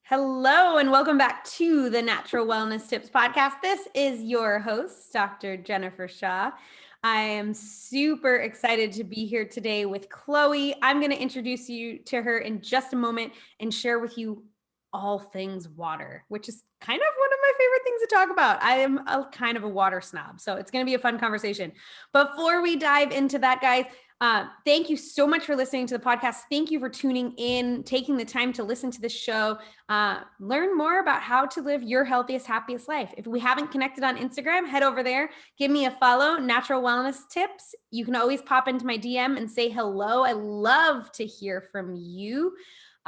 Hello, and welcome back to the Natural Wellness Tips Podcast. This is your host, Dr. Jennifer Shaw. I am super excited to be here today with Chloe. I'm going to introduce you to her in just a moment and share with you all things water, which is kind of one of my favorite things to talk about. I am kind of a water snob, so it's going to be a fun conversation. Before we dive into that, guys, thank you so much for listening to the podcast. Thank you for tuning in, taking the time to listen to the show. Learn more about how to live your healthiest, happiest life. If we haven't connected on Instagram, head over there, give me a follow, Natural Wellness Tips. You can always pop into my DM and say hello. I love to hear from you.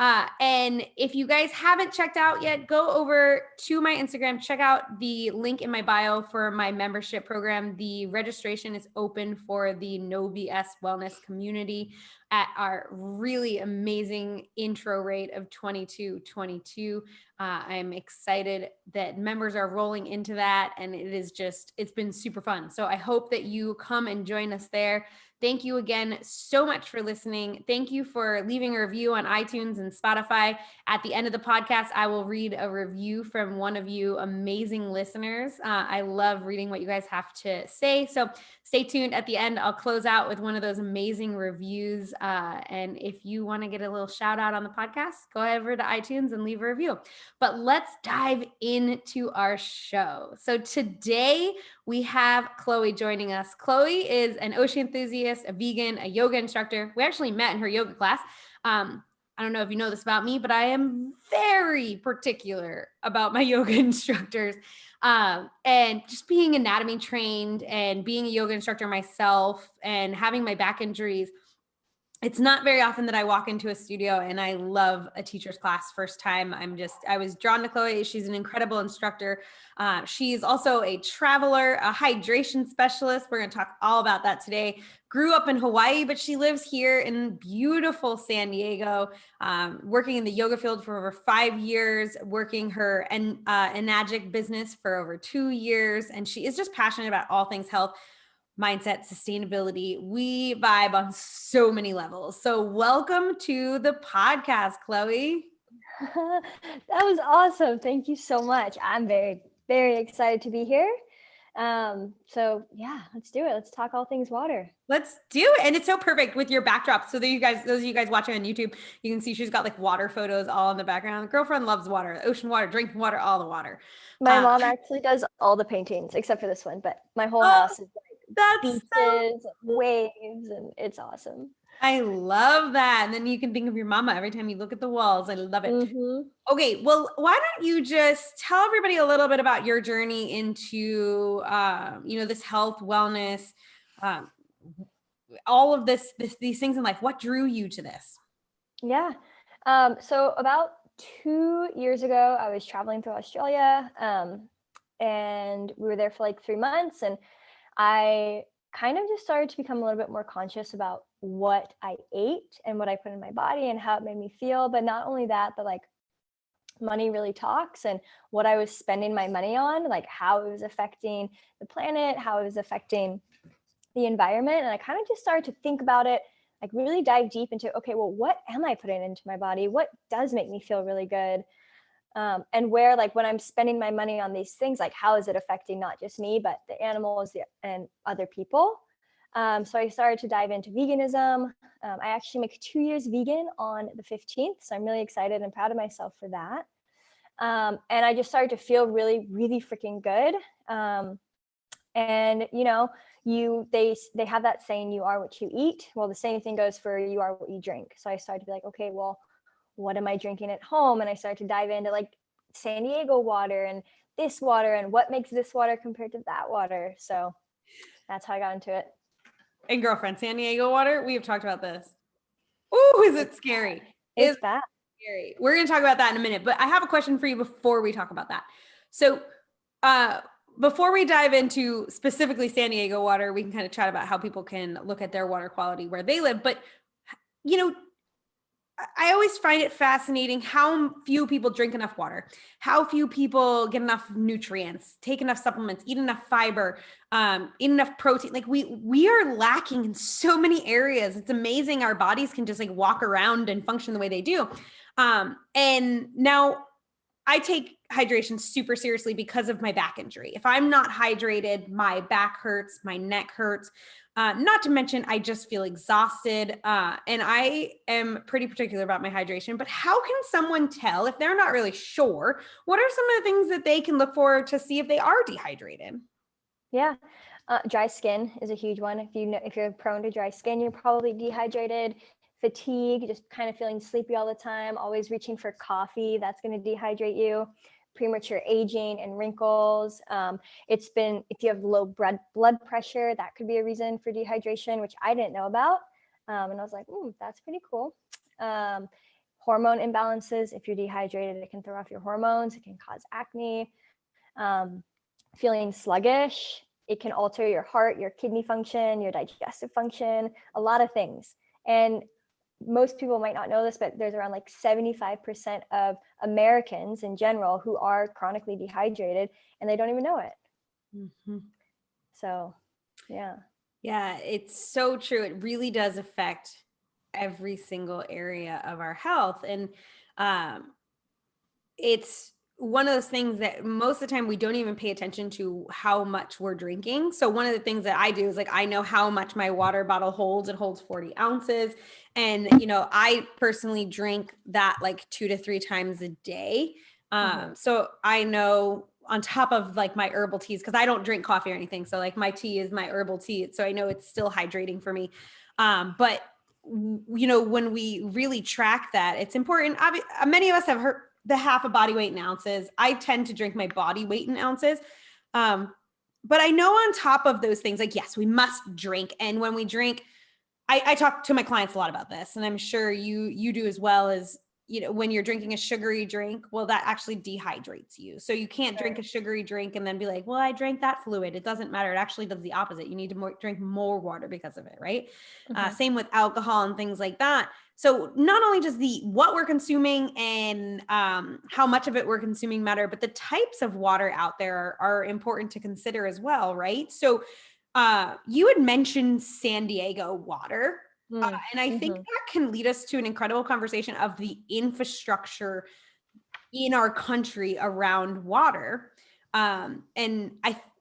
And if you guys haven't checked out yet, go over to my Instagram, check out the link in my bio for my membership program. The registration is open for the No BS Wellness community at our really amazing intro rate of $22.22. I'm excited that members are rolling into that, and it's been super fun. So I hope that you come and join us there. Thank you again so much for listening. Thank you for leaving a review on iTunes and Spotify. At the end of the podcast, I will read a review from one of you amazing listeners. I love reading what you guys have to say. So stay tuned. At the end, I'll close out with one of those amazing reviews. And if you want to get a little shout out on the podcast, go over to iTunes and leave a review. But let's dive into our show. So today we have Chloe joining us. Chloe is an ocean enthusiast, a vegan, a yoga instructor. We actually met in her yoga class. I don't know if you know this about me, but I am very particular about my yoga instructors. And just being anatomy trained and being a yoga instructor myself and having my back injuries, it's not very often that I walk into a studio and I love a teacher's class first time. I was drawn to Chloe. She's an incredible instructor. She's also a traveler, a hydration specialist. We're going to talk all about that today. Grew up in Hawaii, but she lives here in beautiful San Diego, working in the yoga field for over 5 years, working her Enagic business for over 2 years. And she is just passionate about all things health, mindset, sustainability. We vibe on so many levels. So welcome to the podcast, Chloe. That was awesome. Thank you so much. I'm very, very excited to be here. So yeah, let's do it. Let's talk all things water. Let's do it. And it's so perfect with your backdrop. So that those of you guys watching on YouTube, you can see she's got like water photos all in the background. Girlfriend loves water, ocean water, drinking water, all the water. My mom actually does all the paintings except for this one, but my whole house is like beaches, waves, and it's awesome. I love that. And then you can think of your mama every time you look at the walls. I love it. Mm-hmm. Okay. Well, why don't you just tell everybody a little bit about your journey into, this health, wellness, all of these things in life. What drew you to this? Yeah. So about 2 years ago, I was traveling through Australia, and we were there for like 3 months, and I kind of just started to become a little bit more conscious about what I ate and what I put in my body and how it made me feel. But not only that, but like money really talks, and what I was spending my money on, like how it was affecting the planet, how it was affecting the environment. And I kind of just started to think about it, like really dive deep into, okay, well, what am I putting into my body? What does make me feel really good? And where, like, when I'm spending my money on these things, like, how is it affecting not just me, but the animals and other people? So I started to dive into veganism. I actually make 2 years vegan on the 15th. So I'm really excited and proud of myself for that. And I just started to feel really, really freaking good. And, they have that saying, you are what you eat. Well, the same thing goes for you are what you drink. So I started to be like, okay, well, what am I drinking at home? And I started to dive into like San Diego water and this water and what makes this water compared to that water. So that's how I got into it. And girlfriend, San Diego water, we have talked about this. Oh, is it scary? It's bad. Scary. We're going to talk about that in a minute, but I have a question for you before we talk about that. So before we dive into specifically San Diego water, we can kind of chat about how people can look at their water quality where they live. But, I always find it fascinating how few people drink enough water, how few people get enough nutrients, take enough supplements, eat enough fiber, eat enough protein. Like we are lacking in so many areas. It's amazing our bodies can just like walk around and function the way they do. And now I take hydration super seriously because of my back injury. If I'm not hydrated, my back hurts, my neck hurts. Not to mention, I just feel exhausted. And I am pretty particular about my hydration. But how can someone tell if they're not really sure? What are some of the things that they can look for to see if they are dehydrated? Yeah. Dry skin is a huge one. If you're prone to dry skin, you're probably dehydrated. Fatigue, just kind of feeling sleepy all the time, always reaching for coffee, that's going to dehydrate you. Premature aging and wrinkles. If you have low blood pressure, that could be a reason for dehydration, which I didn't know about. And I was like, that's pretty cool. Hormone imbalances, if you're dehydrated, it can throw off your hormones, it can cause acne. Feeling sluggish, it can alter your heart, your kidney function, your digestive function, a lot of things. And most people might not know this, but there's around like 75% of Americans in general who are chronically dehydrated and they don't even know it. Mm-hmm. So, yeah. Yeah, it's so true. It really does affect every single area of our health. And it's one of those things that most of the time we don't even pay attention to how much we're drinking. So one of the things that I do is like, I know how much my water bottle holds. It holds 40 ounces. And, I personally drink that like 2 to 3 times a day. So I know on top of like my herbal teas, because I don't drink coffee or anything. So like my tea is my herbal tea. So I know it's still hydrating for me. But when we really track that, it's important. Many of us have heard the half a body weight in ounces. I tend to drink my body weight in ounces. But I know on top of those things, like, yes, we must drink. And when we drink, I talk to my clients a lot about this, and I'm sure you do as well. As when you're drinking a sugary drink, well, that actually dehydrates you. So you can't drink a sugary drink and then be like, well, I drank that fluid. It doesn't matter. It actually does the opposite. You need to drink more water because of it, right? Same with alcohol and things like that. So not only does what we're consuming and how much of it we're consuming matter, but the types of water out there are important to consider as well, right? So you had mentioned San Diego water. And I think that can lead us to an incredible conversation of the infrastructure in our country around water. And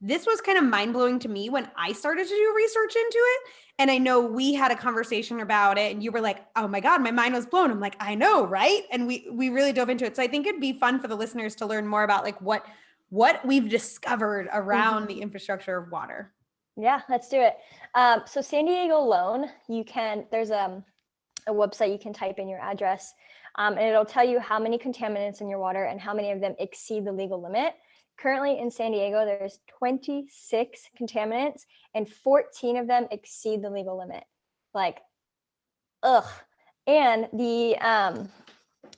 this was kind of mind-blowing to me when I started to do research into it. And I know we had a conversation about it and you were like, oh my God, my mind was blown. I'm like, I know, right? And we really dove into it. So I think it'd be fun for the listeners to learn more about like what we've discovered around the infrastructure of water. Yeah, let's do it. So San Diego alone, there's a website you can type in your address, and it'll tell you how many contaminants in your water and how many of them exceed the legal limit. Currently in San Diego, there's 26 contaminants and 14 of them exceed the legal limit. Like, ugh. And the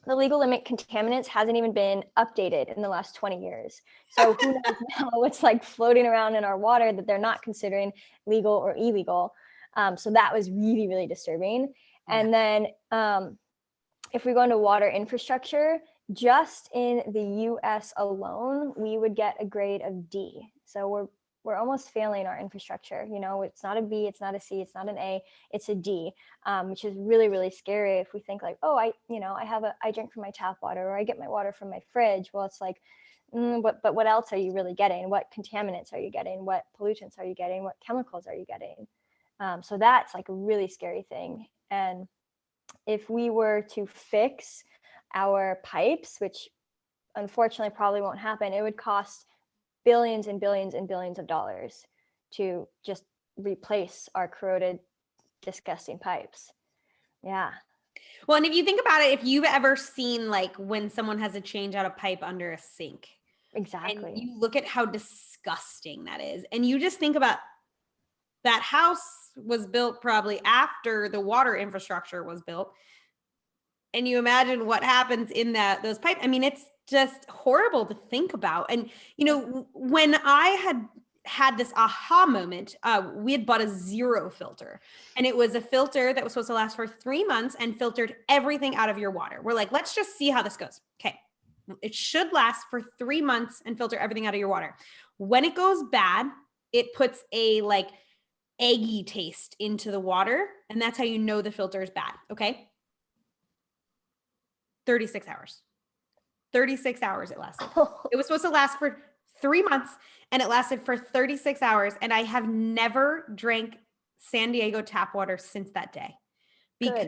legal limit contaminants hasn't even been updated in the last 20 years. So who knows now what's like floating around in our water that they're not considering legal or illegal. So that was really, really disturbing. Yeah. And then if we go into water infrastructure, just in the US alone, we would get a grade of D. So we're almost failing our infrastructure. It's not a B, it's not a C, it's not an A, it's a D, which is really, really scary if we think like, oh, I drink from my tap water or I get my water from my fridge. Well, it's like, but what else are you really getting? What contaminants are you getting? What pollutants are you getting? What chemicals are you getting? So that's like a really scary thing. And if we were to fix our pipes, which unfortunately probably won't happen, it would cost billions and billions and billions of dollars to just replace our corroded, disgusting pipes. Yeah. Well, and if you think about it, if you've ever seen like when someone has to change out a pipe under a sink. Exactly. And you look at how disgusting that is. And you just think about that house was built probably after the water infrastructure was built. And you imagine what happens in those pipes. I mean, it's just horrible to think about. And, when I had this aha moment, we had bought a zero filter, and it was a filter that was supposed to last for 3 months and filtered everything out of your water. We're like, let's just see how this goes. Okay. It should last for 3 months and filter everything out of your water. When it goes bad, it puts a like eggy taste into the water. And that's how you know the filter is bad. Okay. 36 hours. 36 hours it lasted. It was supposed to last for 3 months and it lasted for 36 hours. And I have never drank San Diego tap water since that day because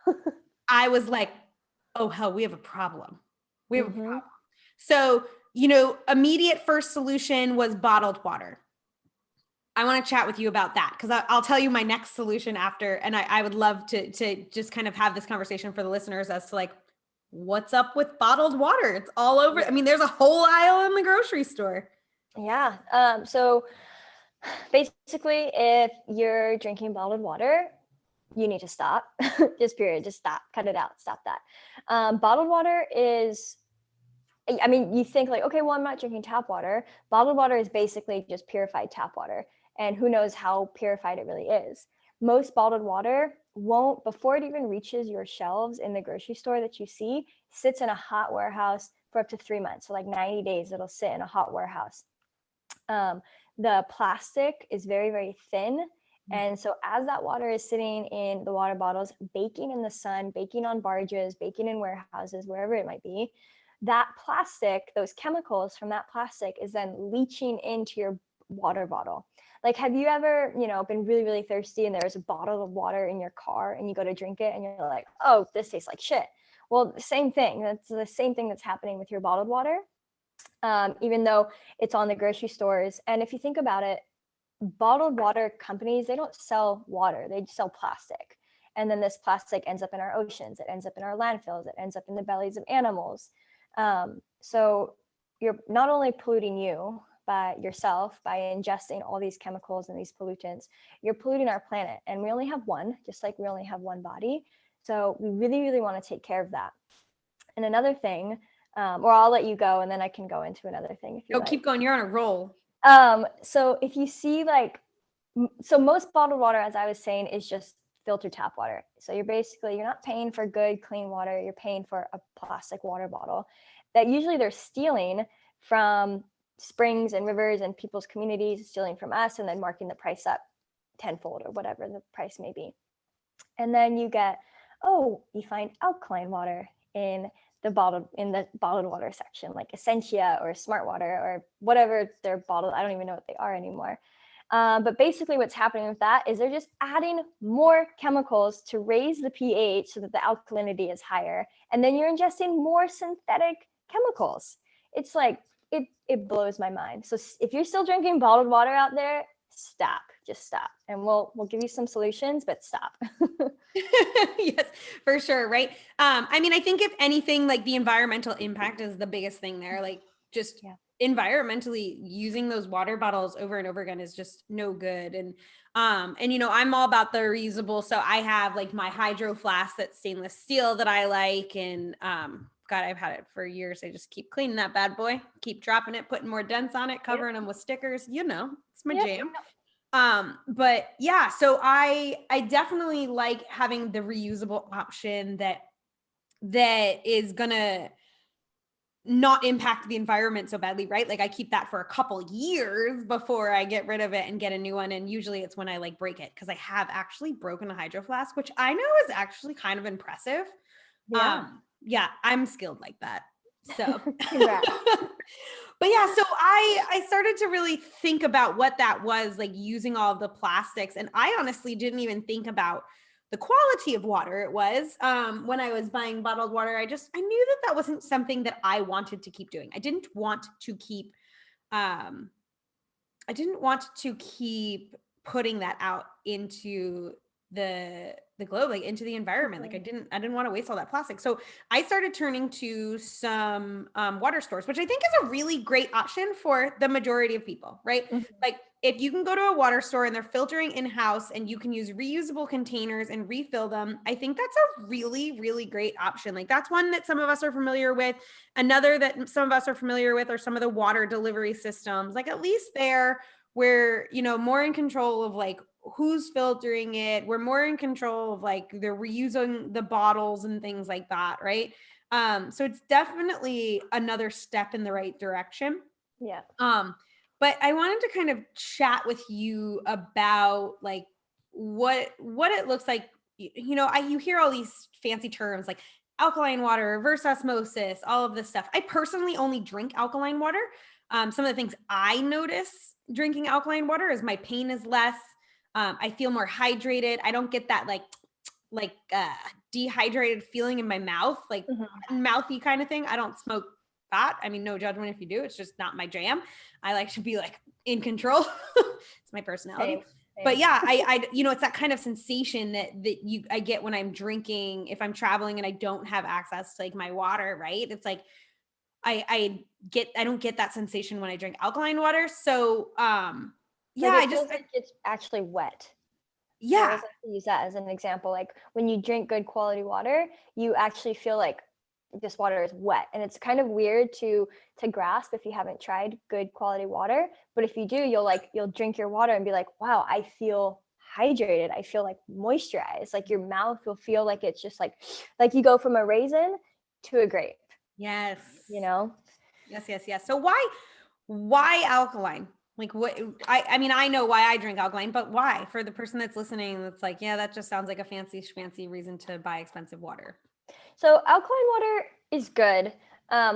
Good. I was like, oh hell, we have a problem. We have a Mm-hmm. problem. So, immediate first solution was bottled water. I want to chat with you about that because I'll tell you my next solution after. And I would love to just kind of have this conversation for the listeners as to like, what's up with bottled water? It's all over. I mean, there's a whole aisle in the grocery store. Yeah. So basically, if you're drinking bottled water, you need to stop. Just period. Just stop. Cut it out. Stop that. Bottled water is, I mean, you think like, okay, well, I'm not drinking tap water. Bottled water is basically just purified tap water. And who knows how purified it really is. Most bottled water won't, before it even reaches your shelves in the grocery store that you see, sits in a hot warehouse for up to 3 months. So like 90 days, it'll sit in a hot warehouse. The plastic is very, very thin. And so as that water is sitting in the water bottles, baking in the sun, baking on barges, baking in warehouses, wherever it might be, that plastic, those chemicals from that plastic is then leaching into your water bottle. Like, have you ever, been really, really thirsty and there's a bottle of water in your car and you go to drink it and you're like, oh, this tastes like shit. Well, the same thing. That's the same thing that's happening with your bottled water, even though it's on the grocery stores. And if you think about it, bottled water companies, they don't sell water, they sell plastic. And then this plastic ends up in our oceans, it ends up in our landfills, it ends up in the bellies of animals. So you're not only polluting you by yourself by ingesting all these chemicals and these pollutants, you're polluting our planet. And we only have one, just like we only have one body. So we really, really want to take care of that. And another thing, or I'll let you go and then I can go into another thing if you like. Keep going. You're on a roll. So if you see so most bottled water, as I was saying, is just filtered tap water. So you're not paying for good, clean water. You're paying for a plastic water bottle that usually they're stealing from springs and rivers and people's communities, stealing from us and then marking the price up tenfold or whatever the price may be. And then you find alkaline water in the bottled water section, like Essentia or Smart Water or whatever they're bottled. I don't even know what they are anymore. But basically what's happening with that is they're just adding more chemicals to raise the pH so that the alkalinity is higher. And then you're ingesting more synthetic chemicals. It's like, it blows my mind. So if you're still drinking bottled water out there, stop, just stop. And we'll give you some solutions, but stop. Yes, for sure. Right. I mean, I think if anything, like the environmental impact is the biggest thing there, like just environmentally using those water bottles over and over again is just no good. And I'm all about the reusable. So I have like my hydro flask that's stainless steel that I like. And, God, I've had it for years. I just keep cleaning that bad boy, keep dropping it, putting more dents on it, covering them with stickers, it's my jam. But yeah, so I definitely like having the reusable option that is gonna not impact the environment so badly, right? Like I keep that for a couple years before I get rid of it and get a new one. And usually it's when I like break it, because I have actually broken a hydro flask, which I know is actually kind of impressive. Yeah, I'm skilled like that. So but yeah, so I started to really think about what that was like, using all of the plastics. And I honestly didn't even think about the quality of water it was when I was buying bottled water. I knew that wasn't something that I wanted to keep doing. I didn't want to keep putting that out into the globe, like into the environment. Like I didn't want to waste all that plastic. So I started turning to some water stores, which I think is a really great option for the majority of people, right? Mm-hmm. Like if you can go to a water store and they're filtering in-house and you can use reusable containers and refill them, I think that's a really, really great option. Like that's one that some of us are familiar with. Another that some of us are familiar with are some of the water delivery systems. Like at least we're more in control of like who's filtering it. We're more in control of like they're reusing the bottles and things like that, right? So it's definitely another step in the right direction. Yeah. But I wanted to kind of chat with you about like what it looks like. You hear all these fancy terms like alkaline water, reverse osmosis, all of this stuff. I personally only drink alkaline water. Some of the things I notice drinking alkaline water is my pain is less. I feel more hydrated. I don't get that like dehydrated feeling in my mouth, like mouthy kind of thing. I don't smoke pot. I mean, no judgment if you do. It's just not my jam. I like to be like in control. It's my personality. But yeah, I it's that kind of sensation that I get when I'm drinking, if I'm traveling and I don't have access to like my water, right? It's like I don't get that sensation when I drink alkaline water. So yeah, it feels like it's actually wet. I always like to use that as an example. Like when you drink good quality water, you actually feel like this water is wet, and it's kind of weird to grasp if you haven't tried good quality water. But if you do, you'll drink your water and be like, wow, I feel hydrated. I feel like moisturized. Like your mouth will feel like it's just like you go from a raisin to a grape. Yes. Yes. So why alkaline? Like what I mean, I know why I drink alkaline, but why? For the person that's listening, that's like, yeah, that just sounds like a fancy schmancy reason to buy expensive water. So alkaline water is good.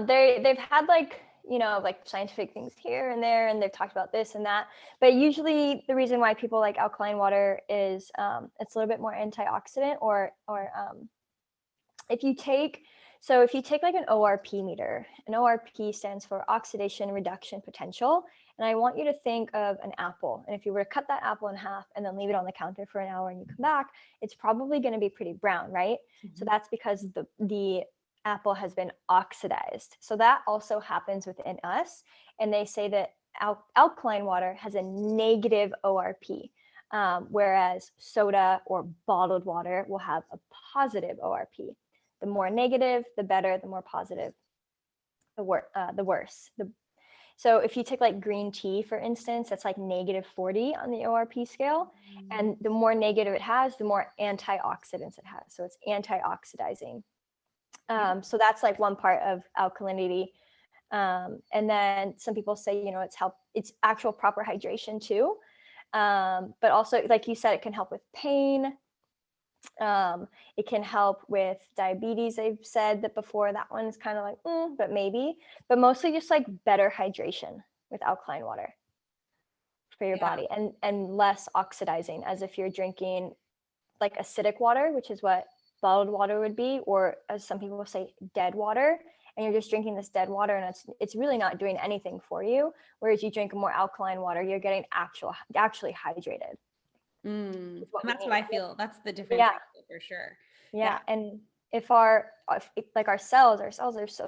They've had like scientific things here and there, and they've talked about this and that. But usually the reason why people like alkaline water is it's a little bit more antioxidant, or if you take like an ORP meter, an ORP stands for oxidation reduction potential. And I want you to think of an apple. And if you were to cut that apple in half and then leave it on the counter for an hour and you come back, it's probably going to be pretty brown, right? So that's because the apple has been oxidized. So that also happens within us. And they say that alkaline water has a negative ORP, whereas soda or bottled water will have a positive ORP. The more negative, the better. The more positive, the worse. So if you take like green tea, for instance, that's like -40 on the ORP scale. And the more negative it has, the more antioxidants it has. So it's antioxidizing. So that's like one part of alkalinity. And then some people say, it's actual proper hydration too. But also, like you said, it can help with pain. It can help with diabetes. They've said that before. That one's kind of like, but maybe. But mostly just like better hydration with alkaline water for your body, and less oxidizing, as if you're drinking like acidic water, which is what bottled water would be, or as some people say, dead water. And you're just drinking this dead water, and it's really not doing anything for you. Whereas you drink more alkaline water, you're getting actually hydrated. And that's what I feel. That's the difference, I feel, for sure. Yeah. And if our cells are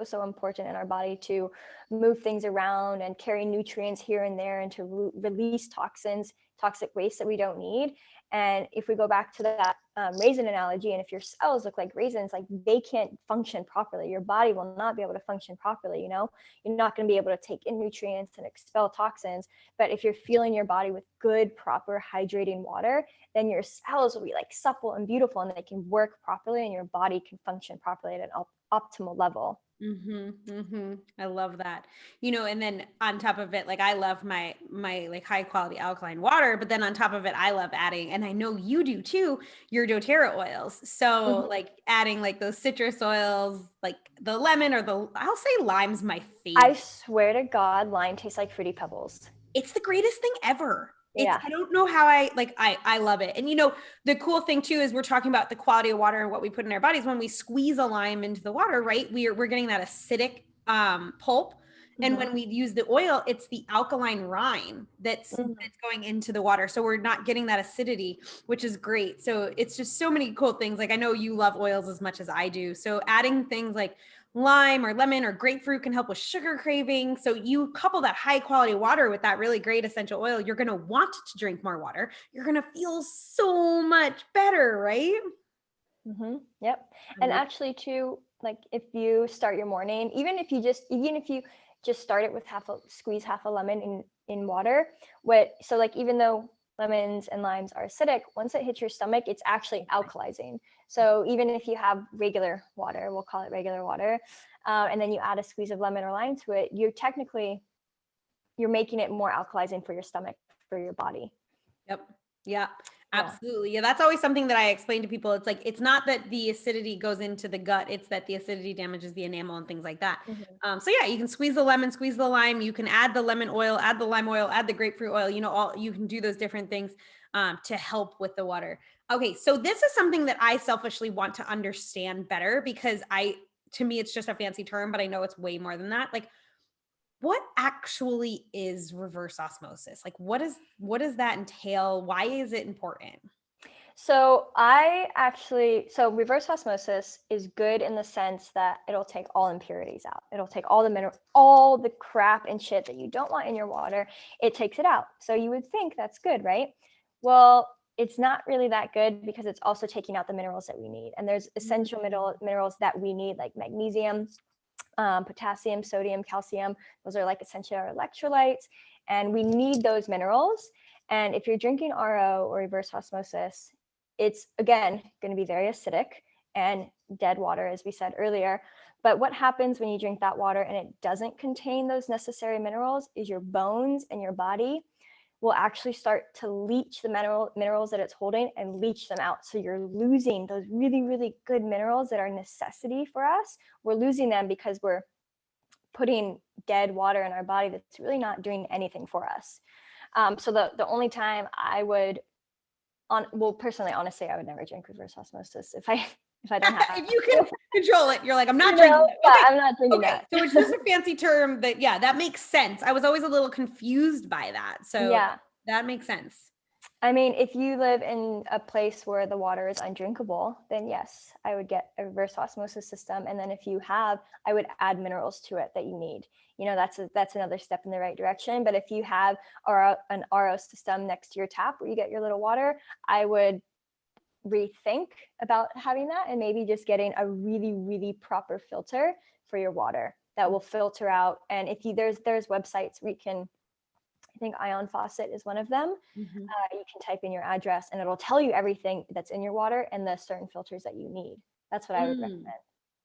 so important in our body to move things around and carry nutrients here and there, and to release toxic waste that we don't need. And if we go back to that raisin analogy, and if your cells look like raisins, like they can't function properly, your body will not be able to function properly. You're not going to be able to take in nutrients and expel toxins. But if you're fueling your body with good, proper hydrating water, then your cells will be like supple and beautiful, and they can work properly, and your body can function properly at an optimal level. I love that. And then on top of it, like I love my like high quality alkaline water, but then on top of it, I love adding, and I know you do too, your doTERRA oils. So like adding like those citrus oils, like the lemon, or I'll say lime's my favorite. I swear to God, lime tastes like Fruity Pebbles. It's the greatest thing ever. Yeah. I don't know how I love it. And the cool thing too is we're talking about the quality of water and what we put in our bodies. When we squeeze a lime into the water, right, we're getting that acidic pulp. And when we use the oil, it's the alkaline rind that's going into the water. So we're not getting that acidity, which is great. So it's just so many cool things. Like I know you love oils as much as I do. So adding things like lime or lemon or grapefruit can help with sugar craving. So you couple that high quality water with that really great essential oil, you're going to want to drink more water. You're going to feel so much better, right? Yep. And actually too, like if you start your morning, even if you just start it with squeeze half a lemon in water, so like even though lemons and limes are acidic, once it hits your stomach, it's actually alkalizing. So even if you have regular water, we'll call it regular water, and then you add a squeeze of lemon or lime to it, you're making it more alkalizing for your stomach, for your body. Yep. Yeah. Absolutely. Yeah, that's always something that I explain to people. It's like, it's not that the acidity goes into the gut, it's that the acidity damages the enamel and things like that. So yeah, you can squeeze the lemon, squeeze the lime, you can add the lemon oil, add the lime oil, add the grapefruit oil, you can do those different things to help with the water. Okay, so this is something that I selfishly want to understand better because to me, it's just a fancy term, but I know it's way more than that. Like, what actually is reverse osmosis? Like, what does that entail? Why is it important? So reverse osmosis is good in the sense that it'll take all impurities out. It'll take all the crap and shit that you don't want in your water. It takes it out. So you would think that's good, right? Well, it's not really that good because it's also taking out the minerals that we need. And there's essential minerals that we need, like magnesium, potassium, sodium, calcium. Those are like essential electrolytes, and we need those minerals. And if you're drinking RO or reverse osmosis, it's again going to be very acidic and dead water, as we said earlier. But what happens when you drink that water and it doesn't contain those necessary minerals is your bones and your body will actually start to leach the minerals that it's holding and leach them out. So you're losing those really, really good minerals that are a necessity for us. We're losing them because we're putting dead water in our body that's really not doing anything for us. So the only time I would, personally, honestly, I would never drink reverse osmosis if I don't have if you can control it, you're like, I'm not drinking that. Yeah, I'm not drinking that. So it's just a fancy term that makes sense. I was always a little confused by that. So yeah, that makes sense. I mean, if you live in a place where the water is undrinkable, then yes, I would get a reverse osmosis system. And then if you have, I would add minerals to it that you need. That's another step in the right direction. But if you have an RO system next to your tap where you get your little water, I would rethink about having that and maybe just getting a really, really proper filter for your water that will filter out. And if there's websites where you can, I think Ion Faucet is one of them. You can type in your address and it'll tell you everything that's in your water and the certain filters that you need. That's what I would recommend.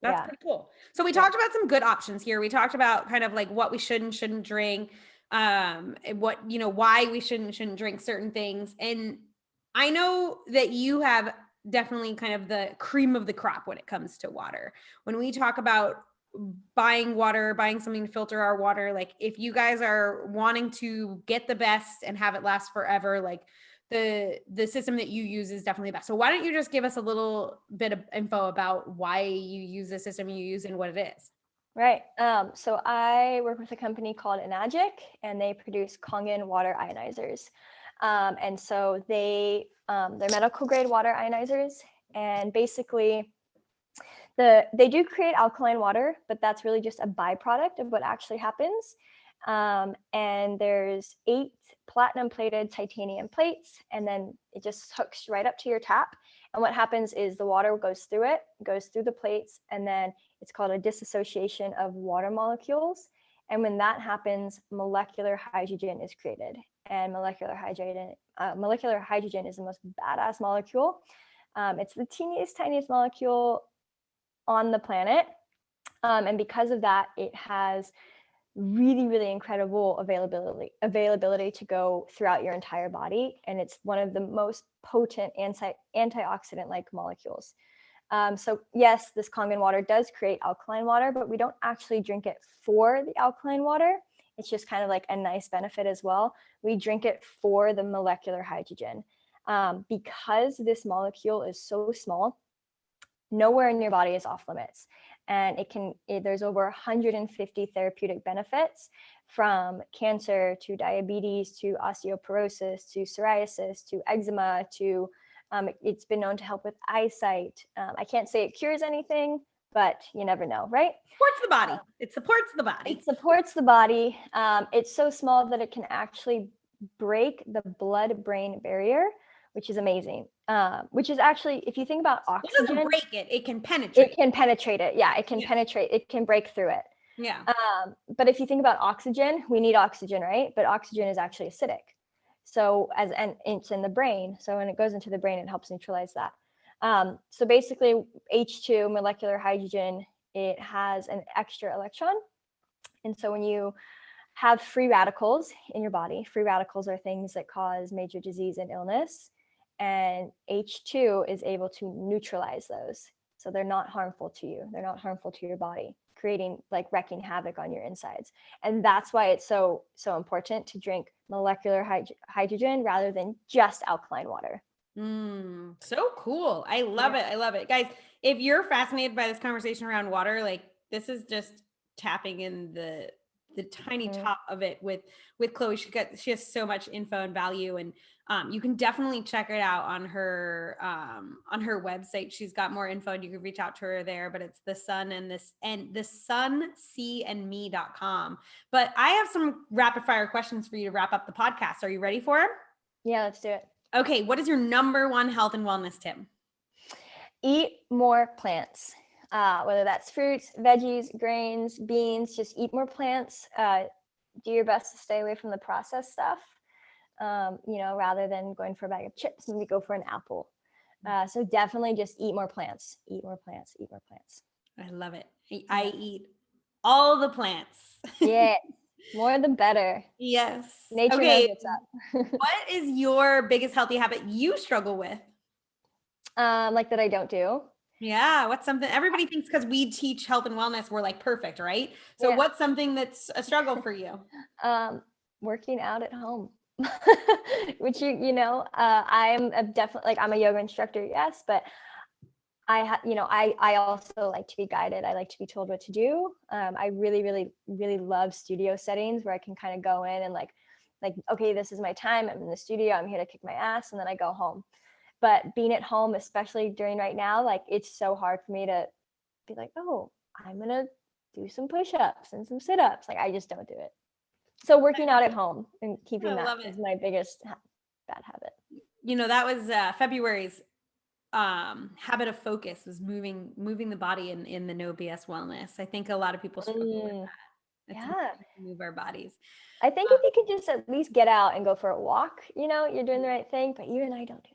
That's pretty cool. So we talked about some good options here. We talked about kind of like what we should and shouldn't drink, why we shouldn't drink certain things. And I know that you have definitely kind of the cream of the crop when it comes to water. When we talk about buying something to filter our water, like if you guys are wanting to get the best and have it last forever, like the system that you use is definitely best. So why don't you just give us a little bit of info about why you use the system you use and what it is? Right. So I work with a company called Enagic, and they produce Kangen water ionizers. And so they're medical grade water ionizers, and basically they do create alkaline water, but that's really just a byproduct of what actually happens. And there's 8 platinum plated titanium plates, and then it just hooks right up to your tap. And what happens is the water goes through the plates, and then it's called a dissociation of water molecules. And when that happens, molecular hydrogen is created. And molecular hydrogen is the most badass molecule. It's the tiniest molecule on the planet. And because of that, it has really, really incredible availability to go throughout your entire body. And it's one of the most potent antioxidant-like molecules. So yes, this Kangen water does create alkaline water, but we don't actually drink it for the alkaline water. It's just kind of like a nice benefit as well. We drink it for the molecular hydrogen. Because this molecule is so small, nowhere in your body is off limits. And there's over 150 therapeutic benefits, from cancer to diabetes to osteoporosis to psoriasis to eczema to it's been known to help with eyesight. I can't say it cures anything, but you never know, right? Supports the body. It supports the body. It supports the body. It's so small that it can actually break the blood-brain barrier, which is amazing. Which is actually, if you think about oxygen, it doesn't break it, it can penetrate. It can penetrate it. Yeah, it can penetrate. It can break through it. Yeah. But if you think about oxygen, we need oxygen, right? But oxygen is actually acidic. So and it's in the brain. So when it goes into the brain, it helps neutralize that. So basically, H2, molecular hydrogen, it has an extra electron. And so when you have free radicals in your body, free radicals are things that cause major disease and illness. and H2 is able to neutralize those. So they're not harmful to you. They're not harmful to your body, creating like wrecking havoc on your insides. And that's why it's so important to drink molecular hydrogen rather than just alkaline water. So cool. I love it. I love it. Guys, if you're fascinated by this conversation around water, like this is just tapping in the tiny top of it with Chloe. She has so much info and value, and you can definitely check it out on her website. She's got more info and you can reach out to her there, but it's the sunseeandme.com. But I have some rapid fire questions for you to wrap up the podcast. Are you ready for them? Yeah, let's do it. Okay, what is your number one health and wellness tip? Eat more plants, whether that's fruits, veggies, grains, beans. Just eat more plants. Do your best to stay away from the processed stuff. Rather than going for a bag of chips, maybe go for an apple. So definitely just eat more plants. Eat more plants. Eat more plants. I love it. I eat all the plants. Yeah. More the better. Yes. Nature knows what's up. What is your biggest healthy habit you struggle with? Like that I don't do. Yeah. What's something everybody thinks because we teach health and wellness, we're like perfect, right? So what's something that's a struggle for you? Working out at home. Which I'm definitely like I'm a yoga instructor, yes, but I also like to be guided. I like to be told what to do. I really, really, really love studio settings where I can kind of go in and like, okay, this is my time. I'm in the studio. I'm here to kick my ass, and then I go home. But being at home, especially during right now, like it's so hard for me to be like, oh, I'm gonna do some push-ups and some sit-ups. Like I just don't do it. So working out at home and keeping that is my biggest bad habit. That was February's habit of focus was moving the body in the No BS wellness. I think a lot of people struggle with that. It's move our bodies. I think if you could just at least get out and go for a walk, you're doing the right thing. But even I don't do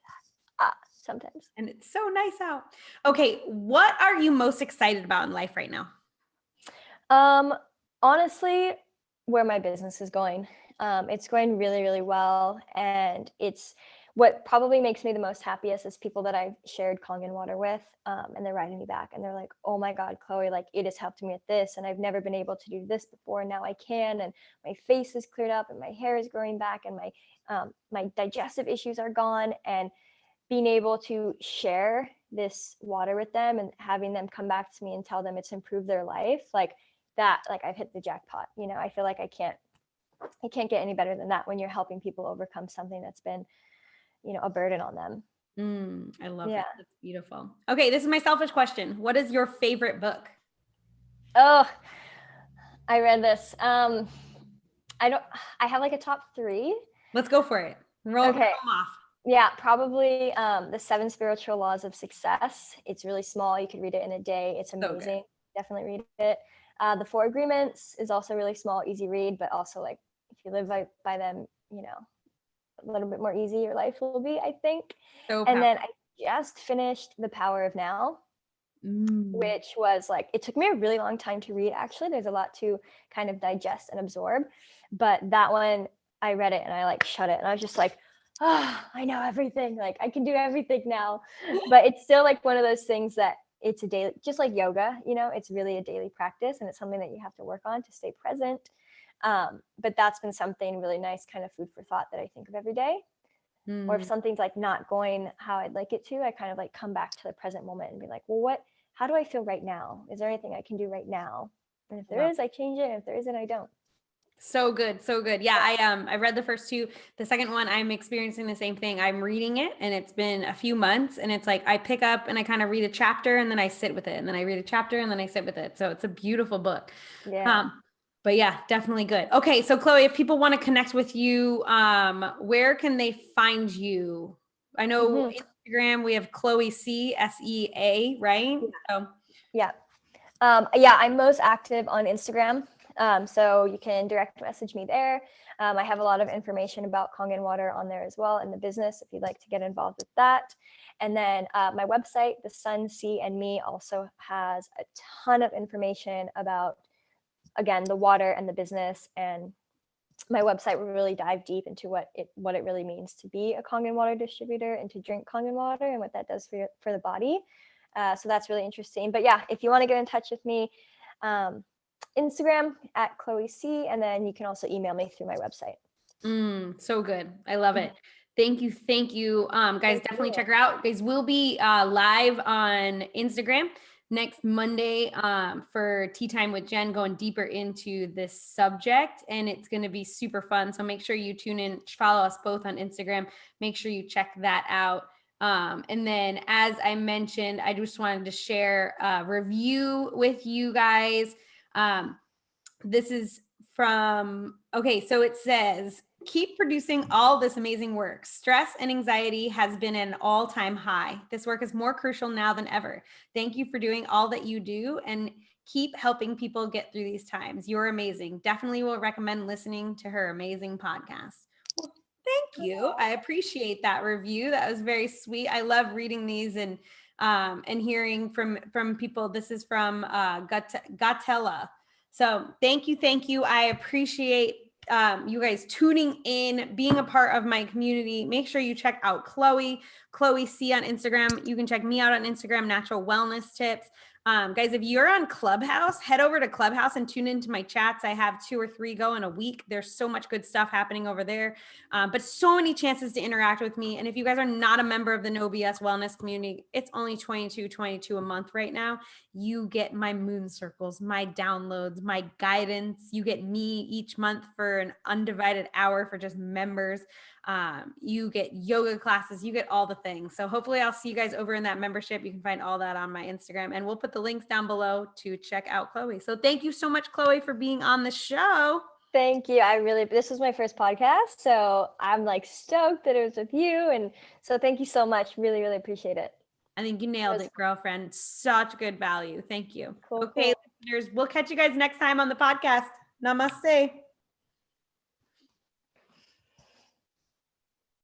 that sometimes. And it's so nice out. Okay, what are you most excited about in life right now? Honestly, where my business is going. It's going really, really well, and it's what probably makes me the most happiest is people that I've shared Kangen water with, and they're writing me back and they're like, oh my God, Chloe, like it has helped me at this, and I've never been able to do this before, and now I can, and my face is cleared up, and my hair is growing back, and my digestive issues are gone, and being able to share this water with them and having them come back to me and tell them it's improved their life, like that, like I've hit the jackpot. I feel like I can't get any better than that when you're helping people overcome something that's been a burden on them. I love it. That's beautiful. Okay, this is my selfish question. What is your favorite book? Oh, I read this. I have like a top 3. Let's go for it. Roll them off. Yeah, probably the 7 Spiritual Laws of Success. It's really small. You could read it in a day. It's amazing. Definitely read it. The 4 Agreements is also really small, easy read, but also like if you live by them, a little bit more easy your life will be, I think. And then I just finished The Power of Now, which was like, it took me a really long time to read. Actually, there's a lot to kind of digest and absorb, but that one, I read it and I like shut it and I was just like, oh, I know everything. Like I can do everything now. But it's still like one of those things that it's a daily, just like yoga, it's really a daily practice and it's something that you have to work on to stay present. But that's been something really nice, kind of food for thought that I think of every day. Or if something's like not going how I'd like it to, I kind of like come back to the present moment and be like, well, how do I feel right now? Is there anything I can do right now? And if there is, I change it. And if there isn't, I don't. So good. So good. Yeah. I read the first 2. The second one, I'm experiencing the same thing. I'm reading it and it's been a few months and it's like, I pick up and I kind of read a chapter and then I sit with it and then I read a chapter and then I sit with it. So it's a beautiful book. Yeah. But yeah, definitely good. Okay. So Chloe, if people want to connect with you, where can they find you? I know Instagram, we have Chloe SEA, right? Yeah. I'm most active on Instagram. So you can direct message me there. I have a lot of information about Kangen water on there as well in the business if you'd like to get involved with that. And then my website, The Sun, Sea, and Me, also has a ton of information about, again, the water and the business and my website will really dive deep into what it really means to be a Kangen water distributor and to drink Kangen water and what that does for the body. So that's really interesting. But yeah, if you want to get in touch with me, Instagram at Chloe C, and then you can also email me through my website. So good. I love it. Thank you. Thank you. Guys, definitely check her out. Guys, we'll be live on Instagram next Monday for Tea Time with Jen, going deeper into this subject, and it's going to be super fun. So make sure you tune in, follow us both on Instagram. Make sure you check that out. And then, as I mentioned, I just wanted to share a review with you guys. This is from, okay, so it says, keep producing all this amazing work. Stress and anxiety has been at an all-time high. This work is more crucial now than ever. Thank you for doing all that you do and keep helping people get through these times. You're amazing. Definitely will recommend listening to her amazing podcast. Well, thank you. I appreciate that review. That was very sweet. I love reading these and hearing from people. This is from Gatella. So thank you. I appreciate you guys tuning in, being a part of my community. Make sure you check out Chloe C on Instagram. You can check me out on Instagram, Natural Wellness Tips. Guys, if you're on Clubhouse, head over to Clubhouse and tune into my chats. I have 2 or 3 going a week. There's so much good stuff happening over there, but so many chances to interact with me. And if you guys are not a member of the No BS Wellness community, it's only $22 a month right now. You get my moon circles, my downloads, my guidance. You get me each month for an undivided hour for just members. You get yoga classes, you get all the things. So hopefully I'll see you guys over in that membership. You can find all that on my Instagram, and we'll put the links down below to check out Chloe. So thank you so much, Chloe, for being on the show. Thank you. This was my first podcast, so I'm like stoked that it was with you. And so thank you so much. Really, really appreciate it. I think you nailed it, girlfriend. Such good value. Thank you. Cool, okay, listeners, we'll catch you guys next time on the podcast. Namaste.